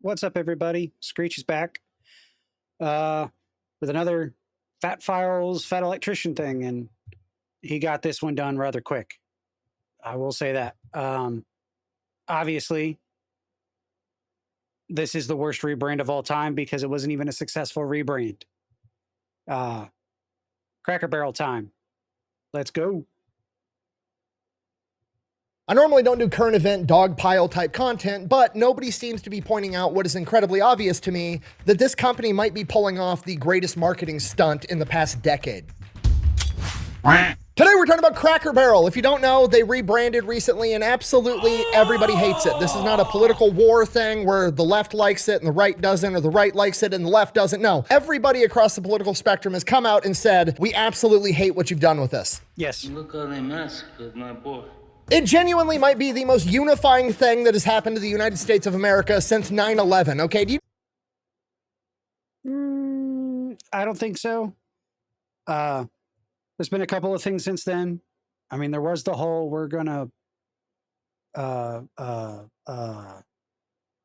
What's up, everybody? Screech is back with another Fat Files Fat Electrician thing, and he got this one done rather quick. I will say that. Obviously, this is the worst rebrand of all time because it wasn't even a successful rebrand. Cracker Barrel time. Let's go. I normally don't do current event dog pile type content, but nobody seems to be pointing out what is incredibly obvious to me, that this company might be pulling off the greatest marketing stunt in the past decade. Today we're talking about Cracker Barrel. If you don't know, they rebranded recently and absolutely everybody hates it. This is not a political war thing where the left likes it and the right doesn't, or the right likes it and the left doesn't. No, everybody across the political spectrum has come out and said, we absolutely hate what you've done with this. Yes. Look how they massacred my boy. It genuinely might be the most unifying thing that has happened to the United States of America since 9/11, okay? Do you I don't think so. There's been a couple of things since then. I mean, there was the whole we're gonna the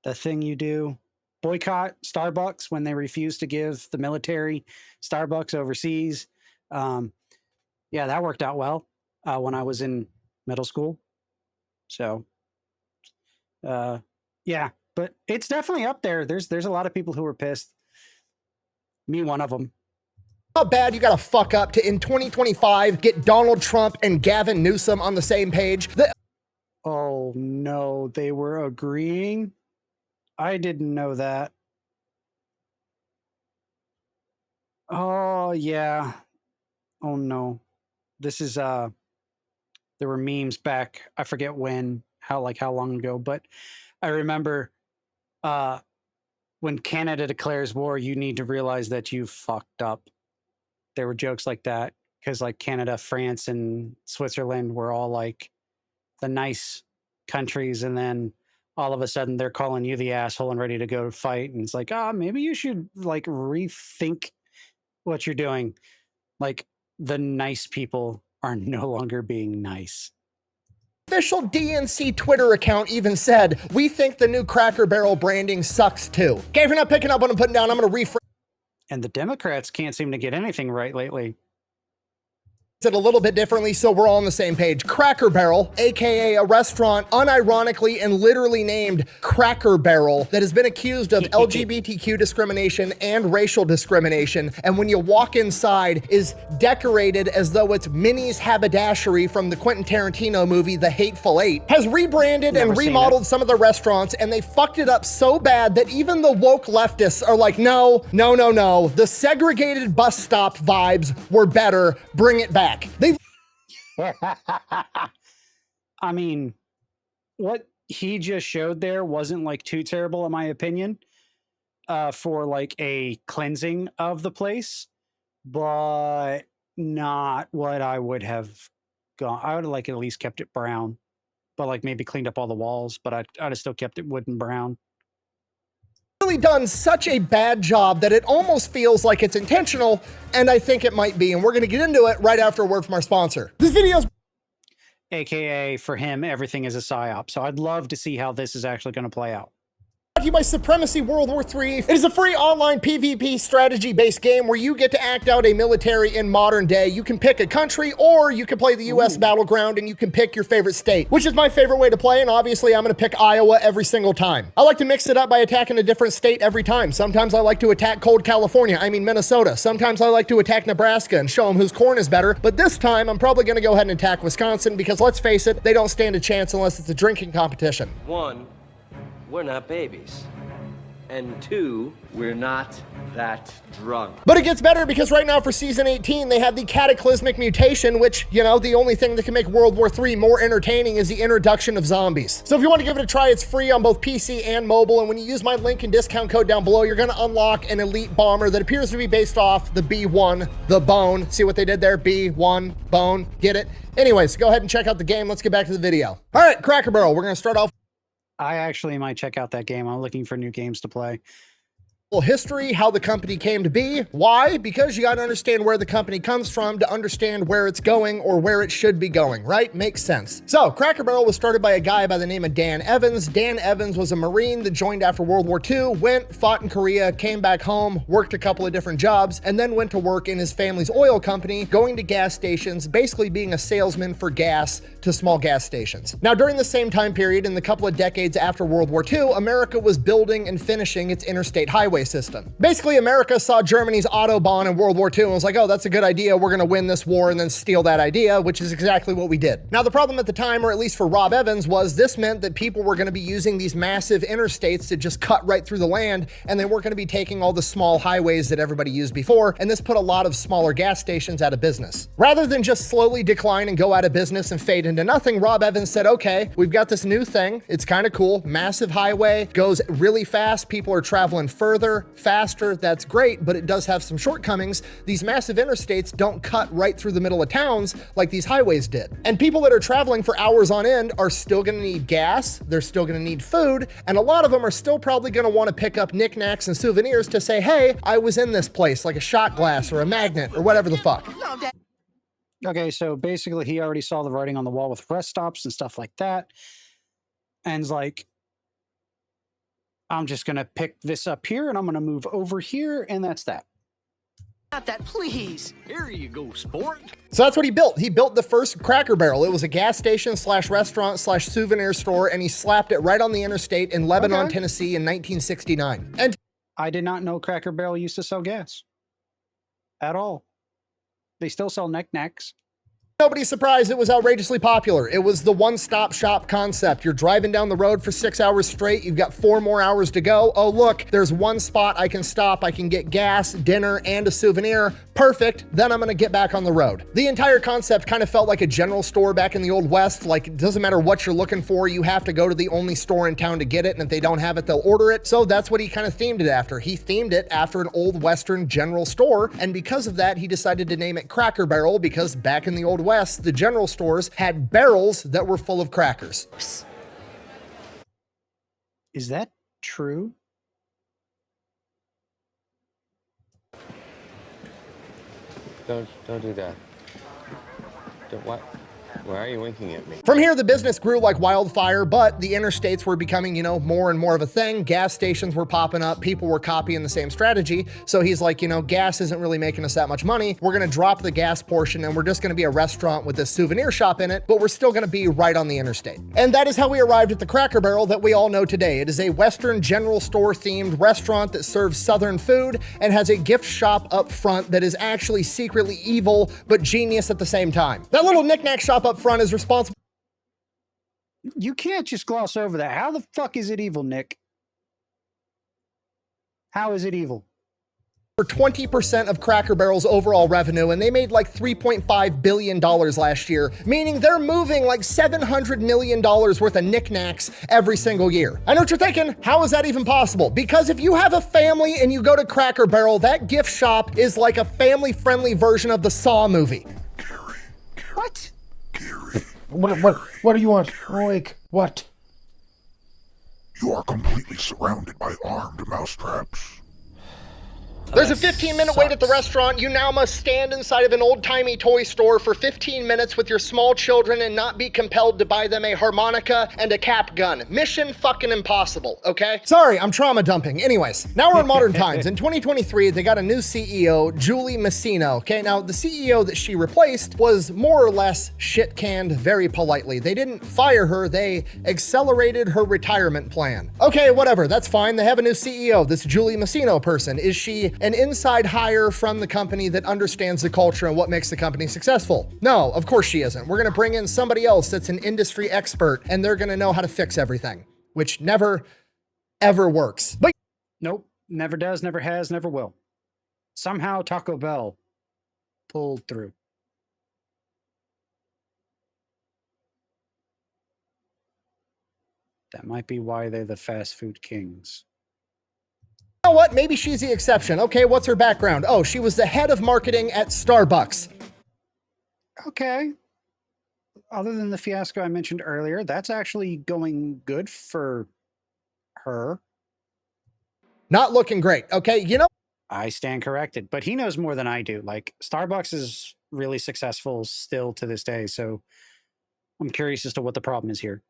thing you do, boycott Starbucks when they refused to give the military Starbucks overseas. Yeah, that worked out well when I was in middle school. So yeah, but it's definitely up there. There's a lot of people who were pissed. Me one of them. How bad you gotta fuck up to, in 2025, get Donald Trump and Gavin Newsom on the same page? Oh no, they were agreeing? I didn't know that. Oh yeah. Oh no. This is there were memes back, I forget when, how long ago, but I remember when Canada declares war, you need to realize that you fucked up. There were jokes like that because like Canada, France, and Switzerland were all like the nice countries, and then all of a sudden they're calling you the asshole and ready to go fight, and it's like, maybe you should like rethink what you're doing. Like the nice people are no longer being nice. Official DNC Twitter account even said, we think the new Cracker Barrel branding sucks too. Okay, if you're not picking up what I'm putting down, I'm gonna rephrase And the Democrats can't seem to get anything right lately. it a little bit differently so we're all on the same page. Cracker Barrel, aka a restaurant unironically and literally named Cracker Barrel, that has been accused of LGBTQ discrimination and racial discrimination, and when you walk inside is decorated as though it's Minnie's haberdashery from the Quentin Tarantino movie The Hateful Eight, has rebranded and remodeled some of the restaurants, and they fucked it up so bad that even the woke leftists are like, no, the segregated bus stop vibes were better, bring it back. I mean, what he just showed there wasn't like too terrible in my opinion for like a cleansing of the place, but not what I would have gone. I would have like at least kept it brown, but like maybe cleaned up all the walls, but I'd have still kept it wooden brown. Really done such a bad job that it almost feels like it's intentional, and I think it might be, and we're going to get into it right after a word from our sponsor. This video's AKA for him, everything is a psyop. So I'd love to see how this is actually going to play out. brought to you by Supremacy World War III. It is a free online PvP strategy-based game where you get to act out a military in modern day. You can pick a country, or you can play the US battleground, and you can pick your favorite state, which is my favorite way to play, and obviously I'm gonna pick Iowa every single time. I like to mix it up by attacking a different state every time. Sometimes I like to attack cold California, Minnesota. Sometimes I like to attack Nebraska and show them whose corn is better, but this time I'm probably gonna go ahead and attack Wisconsin because let's face it, they don't stand a chance unless it's a drinking competition. One, we're not babies. And two, we're not that drunk. But it gets better because right now for Season 18, they have the Cataclysmic Mutation, which, you know, the only thing that can make World War III more entertaining is the introduction of zombies. So if you want to give it a try, it's free on both PC and mobile, and when you use my link and discount code down below, you're going to unlock an elite bomber that appears to be based off the B1, the bone. See what they did there? B1, bone, get it? Anyways, go ahead and check out the game. Let's get back to the video. All right, Cracker Barrel, we're going to start off. I actually might check out that game. I'm looking for new games to play. history, how the company came to be. Why? Because you got to understand where the company comes from to understand where it's going or where it should be going, right? Makes sense. So Cracker Barrel was started by a guy by the name of Dan Evans. Dan Evans was a Marine that joined after World War II, went, fought in Korea, came back home, worked a couple of different jobs, and then went to work in his family's oil company, going to gas stations, basically being a salesman for gas to small gas stations. Now, during the same time period, in the couple of decades after World War II, America was building and finishing its interstate highway system. Basically, America saw Germany's Autobahn in World War II and was like, oh, that's a good idea. We're going to win this war and then steal that idea, which is exactly what we did. Now, the problem at the time, or at least for Rob Evans, was this meant that people were going to be using these massive interstates to just cut right through the land, and they weren't going to be taking all the small highways that everybody used before, and this put a lot of smaller gas stations out of business. Rather than just slowly decline and go out of business and fade into nothing, Rob Evans said, okay, we've got this new thing. It's kind of cool. Massive highway, goes really fast. People are traveling further, faster. That's great, but it does have some shortcomings. These massive interstates don't cut right through the middle of towns like these highways did. And people that are traveling for hours on end are still going to need gas. They're still going to need food. And a lot of them are still probably going to want to pick up knickknacks and souvenirs to say, hey, I was in this place, like a shot glass or a magnet or whatever the fuck. Okay, so basically he already saw the writing on the wall with rest stops and stuff like that. And it's like, I'm just going to pick this up here and I'm going to move over here, and that's that. Not that, please. Here you go, sport. So that's what he built. He built the first Cracker Barrel. It was a gas station slash restaurant slash souvenir store, and he slapped it right on the interstate in Lebanon, Tennessee in 1969. And I did not know Cracker Barrel used to sell gas at all. They still sell knickknacks. nobody's surprised it was outrageously popular. It was the one-stop shop concept. You're driving down the road for 6 hours straight. You've got 4 more hours to go. Oh, look, there's one spot I can stop. I can get gas, dinner, and a souvenir. Perfect. Then I'm going to get back on the road. The entire concept kind of felt like a general store back in the Old West. Like, it doesn't matter what you're looking for. You have to go to the only store in town to get it. And if they don't have it, they'll order it. So that's what he kind of themed it after. He themed it after an old Western general store. And because of that, he decided to name it Cracker Barrel, because back in the Old West, the general stores had barrels that were full of crackers. Is that true? Don't do that. What? Why are you winking at me? From here, the business grew like wildfire, but the interstates were becoming, more and more of a thing. Gas stations were popping up. People were copying the same strategy. So he's like, gas isn't really making us that much money. We're going to drop the gas portion and we're just going to be a restaurant with this souvenir shop in it, but we're still going to be right on the interstate. And that is how we arrived at the Cracker Barrel that we all know today. It is a Western general store themed restaurant that serves Southern food and has a gift shop up front that is actually secretly evil, but genius at the same time. That little knickknack shop up front is responsible. You can't just gloss over that. How the fuck is it evil, Nick? How is it evil? For 20% of Cracker Barrel's overall revenue, and they made like $3.5 billion last year, meaning they're moving like $700 million worth of knickknacks every single year. I know what you're thinking, how is that even possible? Because if you have a family and you go to Cracker Barrel, that gift shop is like a family-friendly version of the Saw movie. What? What do you want? Like, what? You are completely surrounded by armed mousetraps. There's a 15-minute wait at the restaurant. You now must stand inside of an old-timey toy store for 15 minutes with your small children and not be compelled to buy them a harmonica and a cap gun. Mission fucking impossible, okay? Sorry, I'm trauma dumping. Anyways, now we're in modern times. In 2023, they got a new CEO, Julie Messino, okay? Now, the CEO that she replaced was more or less shit-canned very politely. They didn't fire her, they accelerated her retirement plan. Okay, whatever, that's fine. They have a new CEO, this Julie Messino person. Is she an inside hire from the company that understands the culture and what makes the company successful? No, of course she isn't. We're going to bring in somebody else that's an industry expert and they're going to know how to fix everything, which never, ever works. But Nope. Never does, never has, never will. Somehow Taco Bell pulled through. That might be why they're the fast food kings. you know what? Maybe she's the exception. Okay, what's her background? Oh, she was the head of marketing at Starbucks. Okay. Other than the fiasco I mentioned earlier, that's actually going good for her. Not looking great, okay? You know, I stand corrected, but he knows more than I do. Like, Starbucks is really successful still to this day, so I'm curious as to what the problem is here.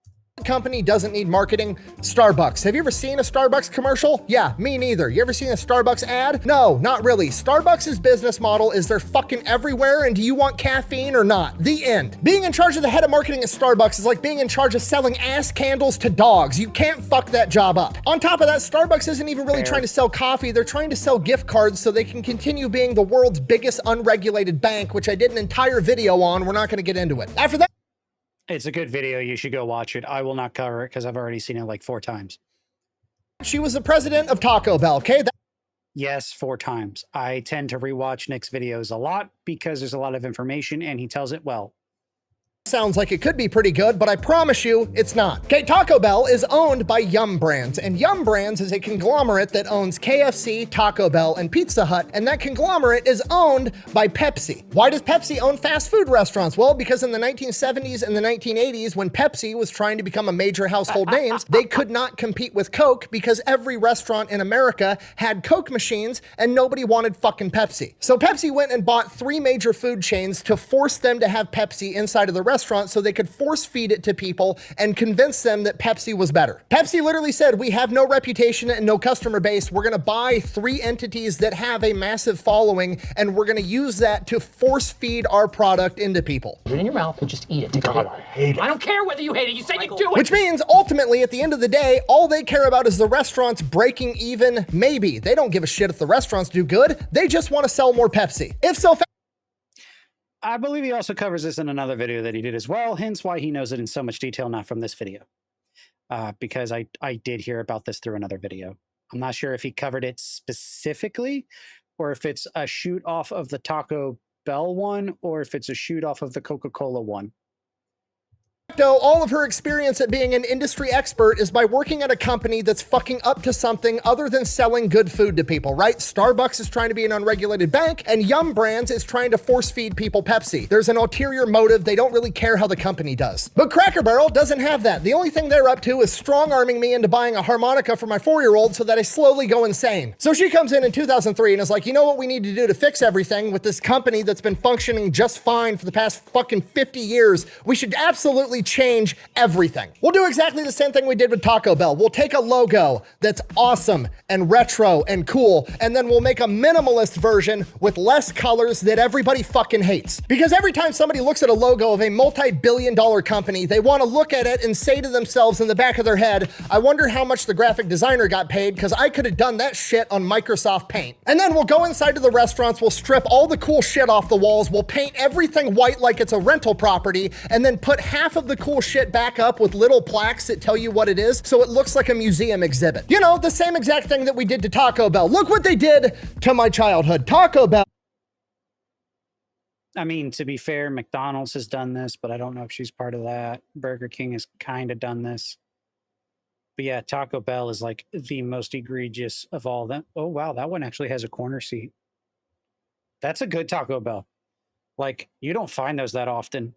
company doesn't need marketing? Starbucks. Have you ever seen a Starbucks commercial? Yeah, me neither. You ever seen a Starbucks ad? No, not really. Starbucks' business model is they're fucking everywhere, and do you want caffeine or not? The end. Being in charge of the head of marketing at Starbucks is like being in charge of selling ass candles to dogs. You can't fuck that job up. On top of that, Starbucks isn't even really trying to sell coffee. They're trying to sell gift cards so they can continue being the world's biggest unregulated bank, which I did an entire video on. We're not going to get into it. After that, It's a good video. You should go watch it. I will not cover it because I've already seen it like 4 times. she was the president of Taco Bell, okay? Yes, 4 times. I tend to rewatch Nick's videos a lot because there's a lot of information and he tells it well. Sounds like it could be pretty good, but I promise you it's not. Okay, Taco Bell is owned by Yum Brands, and Yum Brands is a conglomerate that owns KFC, Taco Bell, and Pizza Hut, and that conglomerate is owned by Pepsi. Why does Pepsi own fast food restaurants? Well, because in the 1970s and the 1980s, when Pepsi was trying to become a major household name, they could not compete with Coke because every restaurant in America had Coke machines and nobody wanted fucking Pepsi. So Pepsi went and bought 3 major food chains to force them to have Pepsi inside of the restaurant so they could force feed it to people and convince them that Pepsi was better. Pepsi literally said, we have no reputation and no customer base. We're going to buy 3 entities that have a massive following, and we're going to use that to force feed our product into people. Put it in your mouth and just eat it. God, I hate it. I don't care whether you hate it. You said you do it. Which means ultimately at the end of the day, all they care about is the restaurants breaking even, maybe. They don't give a shit if the restaurants do good. They just want to sell more Pepsi. If so, I believe he also covers this in another video that he did as well, hence why he knows it in so much detail, not from this video. Because I did hear about this through another video. I'm not sure if he covered it specifically, or if it's a shoot off of the Taco Bell one, or if it's a shoot off of the Coca-Cola one. all of her experience at being an industry expert is by working at a company that's fucking up to something other than selling good food to people, right? Starbucks is trying to be an unregulated bank, and Yum Brands is trying to force feed people Pepsi. There's an ulterior motive. They don't really care how the company does. But Cracker Barrel doesn't have that. The only thing they're up to is strong-arming me into buying a harmonica for my 4-year-old so that I slowly go insane. So she comes in 2003 and is like, you know what we need to do to fix everything with this company that's been functioning just fine for the past fucking 50 years? We should absolutely change everything. We'll do exactly the same thing we did with Taco Bell. We'll take a logo that's awesome and retro and cool, and then we'll make a minimalist version with less colors that everybody fucking hates. Because every time somebody looks at a logo of a multi-billion-dollar company, they want to look at it and say to themselves in the back of their head, I wonder how much the graphic designer got paid because I could have done that shit on Microsoft Paint. And then we'll go inside to the restaurants, we'll strip all the cool shit off the walls, we'll paint everything white like it's a rental property, and then put half of the cool shit back up with little plaques that tell you what it is so it looks like a museum exhibit. You know, the same exact thing that we did to Taco Bell. Look what they did to my childhood. Taco Bell. I mean, to be fair, McDonald's has done this, but I don't know if she's part of that. Burger King has kind of done this. But yeah, Taco Bell is like the most egregious of all them. Oh, wow, that one actually has a corner seat. That's a good Taco Bell. Like, you don't find those that often.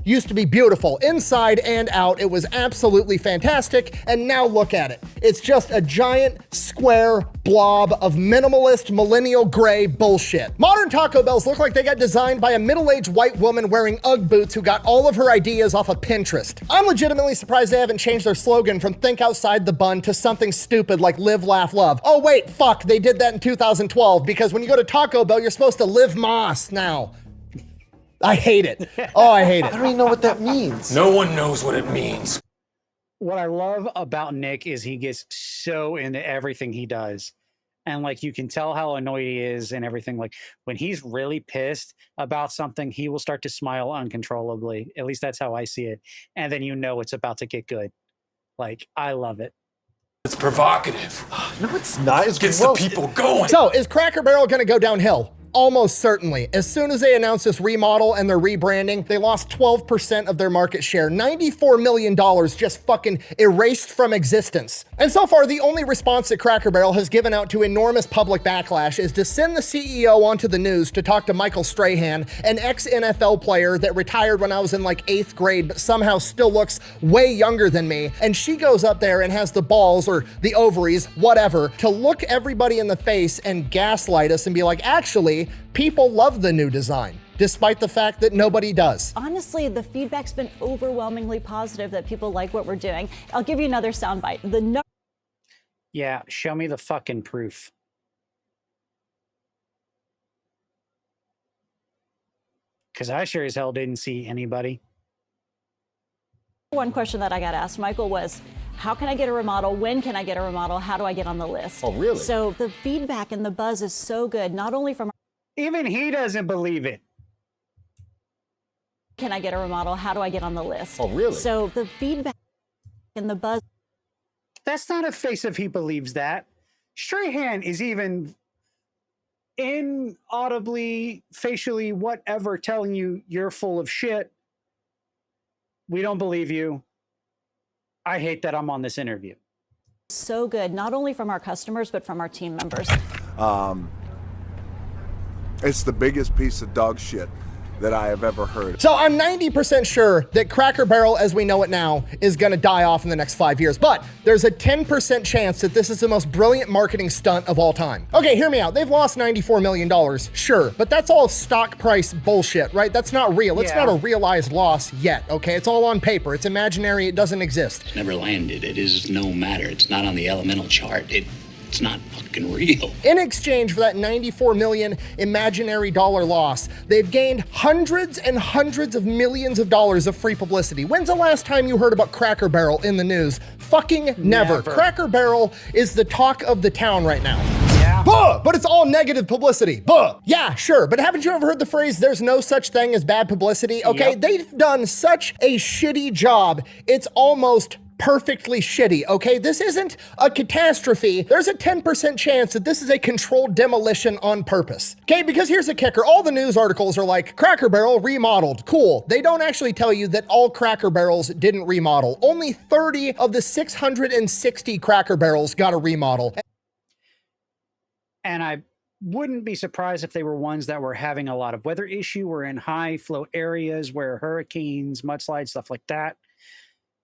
Used to be beautiful inside and out. It was absolutely fantastic. And now look at it. It's just a giant square blob of minimalist millennial gray bullshit. Modern Taco Bells look like they got designed by a middle-aged white woman wearing Ugg boots who got all of her ideas off of Pinterest. I'm legitimately surprised they haven't changed their slogan from think outside the bun to something stupid like live, laugh, love. Oh wait, fuck, they did that in 2012 because when you go to Taco Bell, you're supposed to live Moss now. I hate it. Oh, I hate it. I don't even know what that means. No one knows what it means. What I love about Nick is he gets so into everything he does. And like, you can tell how annoyed he is and everything. Like, when he's really pissed about something, he will start to smile uncontrollably. At least that's how I see it. And then you know it's about to get good. Like, I love it. It's provocative. No, it's not. It gets the people going. So, is Cracker Barrel gonna go downhill? Almost certainly. As soon as they announced this remodel and their rebranding, they lost 12% of their market share. $94 million just fucking erased from existence. And so far, the only response that Cracker Barrel has given out to enormous public backlash is to send the CEO onto the news to talk to Michael Strahan, an ex-NFL player that retired when I was in like 8th grade, but somehow still looks way younger than me. And she goes up there and has the balls or the ovaries, whatever, to look everybody in the face and gaslight us and be like, actually, people love the new design, despite the fact that nobody does. Honestly, the feedback's been overwhelmingly positive that people like what we're doing. I'll give you another soundbite. Yeah, show me the fucking proof. Because I sure as hell didn't see anybody. One question that I got asked, Michael, was how can I get a remodel? When can I get a remodel? How do I get on the list? Oh, really? So the feedback and the buzz is so good, not only from Even he doesn't believe it. can I get a remodel? How do I get on the list? Oh, really? So the feedback and the buzz. That's not a face if he believes that. Strahan is even inaudibly, facially, whatever, telling you you're full of shit. We don't believe you. I hate that I'm on this interview. So good, not only from our customers, but from our team members. It's the biggest piece of dog shit that I have ever heard. So I'm 90% sure that Cracker Barrel, as we know it now, is gonna die off in the next 5 years, but there's a 10% chance that this is the most brilliant marketing stunt of all time. Okay, hear me out. They've lost $94 million, sure, but that's all stock price bullshit, right? That's not real. It's not a realized loss yet, okay? It's all on paper. It's imaginary. It doesn't exist. Never landed. It is no matter. It's not on the elemental chart. It's not fucking real. In exchange for that 94 million imaginary dollar loss, they've gained hundreds and hundreds of millions of dollars of free publicity. When's the last time you heard about Cracker Barrel in the news? Fucking never. Cracker Barrel is the talk of the town right now. Yeah. Buh! But it's all negative publicity. Buh! Yeah, sure. But haven't you ever heard the phrase, there's no such thing as bad publicity? Okay, they've done such a shitty job, it's almost perfectly shitty, okay? This isn't a catastrophe. There's a 10% chance that this is a controlled demolition on purpose. Okay, because here's the kicker. All the news articles are like, Cracker Barrel remodeled. Cool. They don't actually tell you that all Cracker Barrels didn't remodel. Only 30 of the 660 Cracker Barrels got a remodel. And I wouldn't be surprised if they were ones that were having a lot of weather issue, were in high flow areas where hurricanes, mudslides, stuff like that.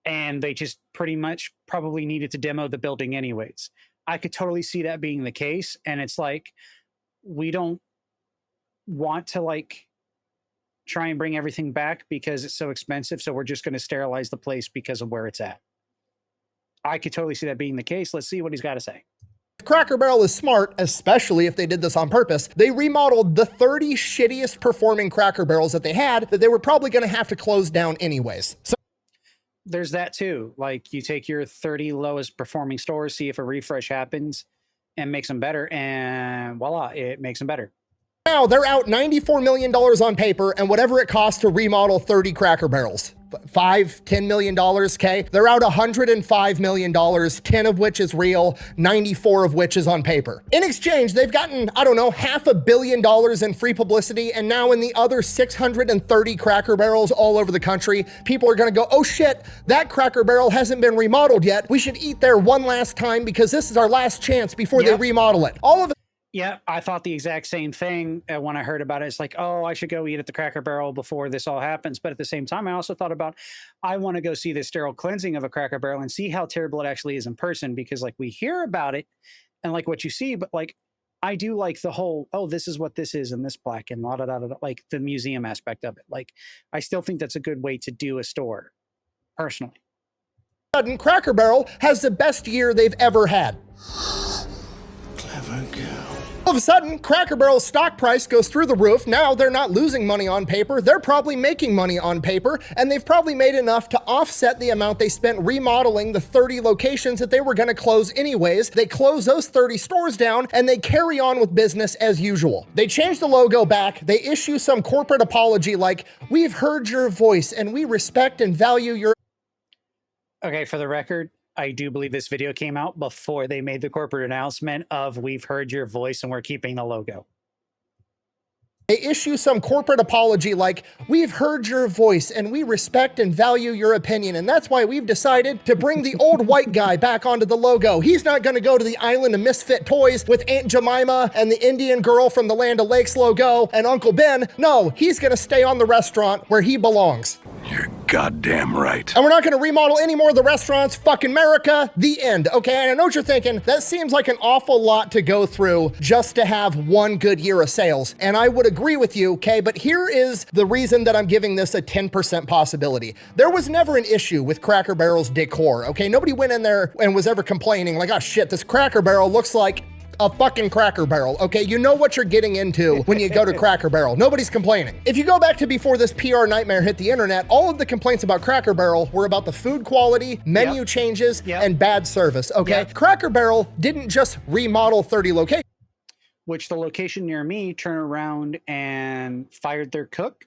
And they just pretty much probably needed to demo the building anyways. I could totally see that being the case. And it's like, we don't want to like try and bring everything back because it's so expensive. So we're just going to sterilize the place because of where it's at. I could totally see that being the case. Let's see what he's got to say. Cracker Barrel is smart, especially if they did this on purpose. They remodeled the 30 shittiest performing Cracker Barrels that they had that they were probably going to have to close down anyways. So there's that too. Like you take your 30 lowest performing stores, see if a refresh happens and makes them better, and voila, it makes them better. now they're out $94 million on paper and whatever it costs to remodel 30 Cracker Barrels. $10 million, okay? They're out $105 million, 10 of which is real, 94 of which is on paper. In exchange, they've gotten, I don't know, $500 million in free publicity, and now in the other 630 Cracker Barrels all over the country, people are gonna go, oh shit, that Cracker Barrel hasn't been remodeled yet. We should eat there one last time because this is our last chance before they remodel it. All of it. Yeah, I thought the exact same thing when I heard about it. It's like, oh, I should go eat at the Cracker Barrel before this all happens. But at the same time, I also thought about, I want to go see the sterile cleansing of a Cracker Barrel and see how terrible it actually is in person, because like we hear about it and like what you see, but like I do like the whole, oh, this is what this is and this black and la da da da, like the museum aspect of it. Like I still think that's a good way to do a store, personally. Sudden, Cracker Barrel has the best year they've ever had. Clever girl. All of a sudden, Cracker Barrel's stock price goes through the roof. Now they're not losing money on paper. They're probably making money on paper, and they've probably made enough to offset the amount they spent remodeling the 30 locations that they were going to close anyways. They close those 30 stores down, and they carry on with business as usual. They change the logo back. They issue some corporate apology like, we've heard your voice, and we respect and value your... Okay, for the record, I do believe this video came out before they made the corporate announcement of we've heard your voice and we're keeping the logo. They issue some corporate apology like, we've heard your voice and we respect and value your opinion, and that's why we've decided to bring the old white guy back onto the logo. He's not going to go to the island of misfit toys with Aunt Jemima and the Indian girl from the Land O'Lakes logo and Uncle Ben. No, he's going to stay on the restaurant where he belongs. You're goddamn right. And we're not going to remodel any more of the restaurants. Fuck America. The end. Okay, and I know what you're thinking. That seems like an awful lot to go through just to have one good year of sales. And I would agree with you, okay? But here is the reason that I'm giving this a 10% possibility. There was never an issue with Cracker Barrel's decor, okay? Nobody went in there and was ever complaining like, oh shit, this Cracker Barrel looks like a fucking Cracker Barrel, okay? You know what you're getting into when you go to Cracker Barrel. Nobody's complaining. If you go back to before this PR nightmare hit the internet, all of the complaints about Cracker Barrel were about the food quality, menu changes, and bad service, okay? Cracker Barrel didn't just remodel 30 locations. Which the location near me turned around and fired their cook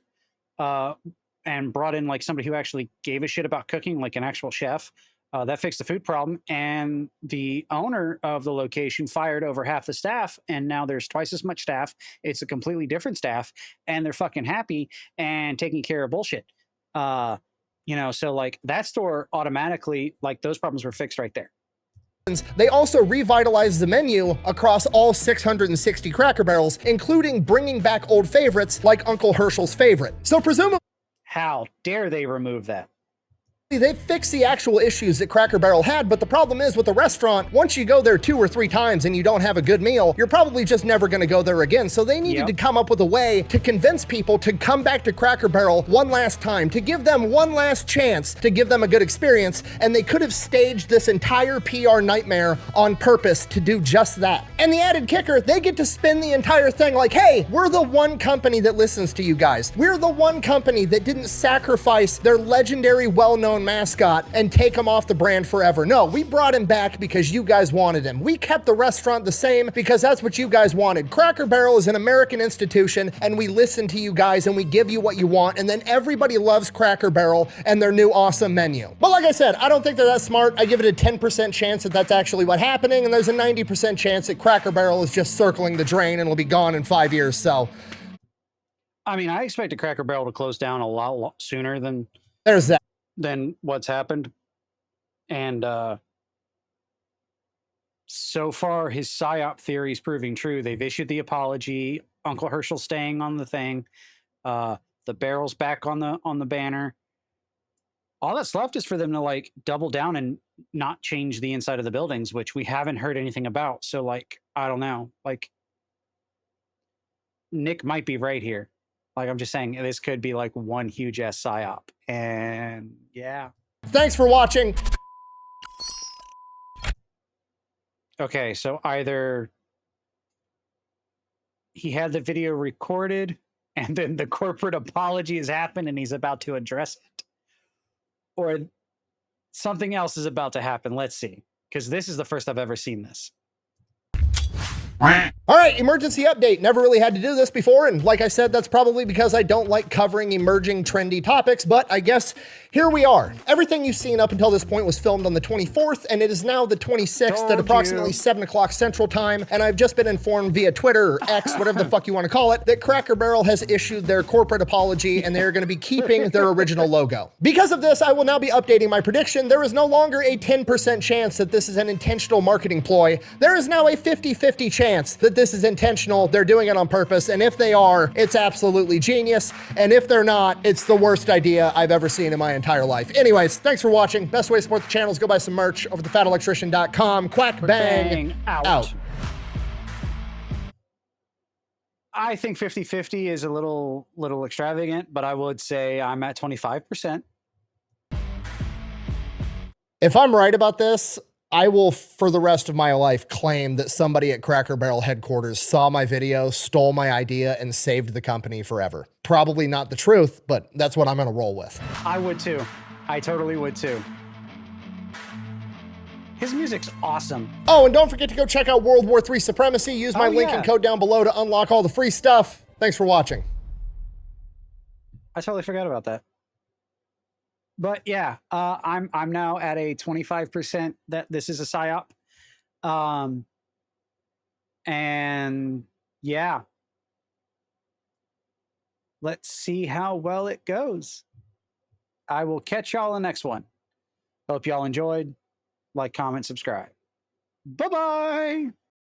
and brought in like somebody who actually gave a shit about cooking, like an actual chef. That fixed the food problem, and the owner of the location fired over half the staff, and now there's twice as much staff. It's a completely different staff, and they're fucking happy and taking care of bullshit. So like that store automatically, like those problems were fixed right there. They also revitalized the menu across all 660 Cracker Barrels, including bringing back old favorites like Uncle Herschel's favorite. So presumably, how dare they remove that? They fixed the actual issues that Cracker Barrel had, but the problem is with the restaurant, once you go there 2 or 3 times and you don't have a good meal, you're probably just never going to go there again. So they needed to come up with a way to convince people to come back to Cracker Barrel one last time, to give them one last chance, to give them a good experience, and they could have staged this entire PR nightmare on purpose to do just that. And the added kicker, they get to spin the entire thing like, hey, we're the one company that listens to you guys. We're the one company that didn't sacrifice their legendary, well-known mascot and take him off the brand forever. No, we brought him back because you guys wanted him. We kept the restaurant the same because that's what you guys wanted. Cracker Barrel is an American institution, and we listen to you guys and we give you what you want, and then everybody loves Cracker Barrel and their new awesome menu. But like I said, I don't think they're that smart. I give it a 10% chance that that's actually what's happening, and there's a 90% chance that Cracker Barrel is just circling the drain and will be gone in 5 years. So I mean, I expected Cracker Barrel to close down a lot sooner than there's that. Than what's happened. And so far his PSYOP theory is proving true. They've issued the apology. Uncle Herschel staying on the thing. The barrel's back on the banner. All that's left is for them to like double down and not change the inside of the buildings, which we haven't heard anything about. So like, I don't know. Like Nick might be right here. Like, I'm just saying, this could be like one huge ass PSYOP. And yeah. Thanks for watching. Okay, so either he had the video recorded and then the corporate apology has happened and he's about to address it, or something else is about to happen. Let's see, because this is the first I've ever seen this. All right, emergency update. Never really had to do this before, and like I said, that's probably because I don't like covering emerging trendy topics, but I guess here we are. Everything you've seen up until this point was filmed on the 24th, and it is now the 26th at approximately 7 o'clock Central Time, and I've just been informed via Twitter or X, whatever the fuck you want to call it, that Cracker Barrel has issued their corporate apology, and they're going to be keeping their original logo. Because of this, I will now be updating my prediction. There is no longer a 10% chance that this is an intentional marketing ploy. There is now a 50-50 chance that this is intentional. They're doing it on purpose, and if they are, it's absolutely genius, and if they're not, it's the worst idea I've ever seen in my entire life. Anyways, thanks for watching. Best way to support the channel is go buy some merch over at thefatelectrician.com. Quack bang out. I think 50-50 is a little extravagant, but I would say I'm at 25%. If I'm right about this, I will, for the rest of my life, claim that somebody at Cracker Barrel headquarters saw my video, stole my idea, and saved the company forever. Probably not the truth, but that's what I'm going to roll with. I would too. I totally would too. His music's awesome. Oh, and don't forget to go check out World War III Supremacy. Use my link and code down below to unlock all the free stuff. Thanks for watching. I totally forgot about that. But yeah, I'm now at a 25% that this is a PSYOP. And yeah, let's see how well it goes. I will catch y'all in the next one. Hope y'all enjoyed. Like, comment, subscribe. Bye-bye.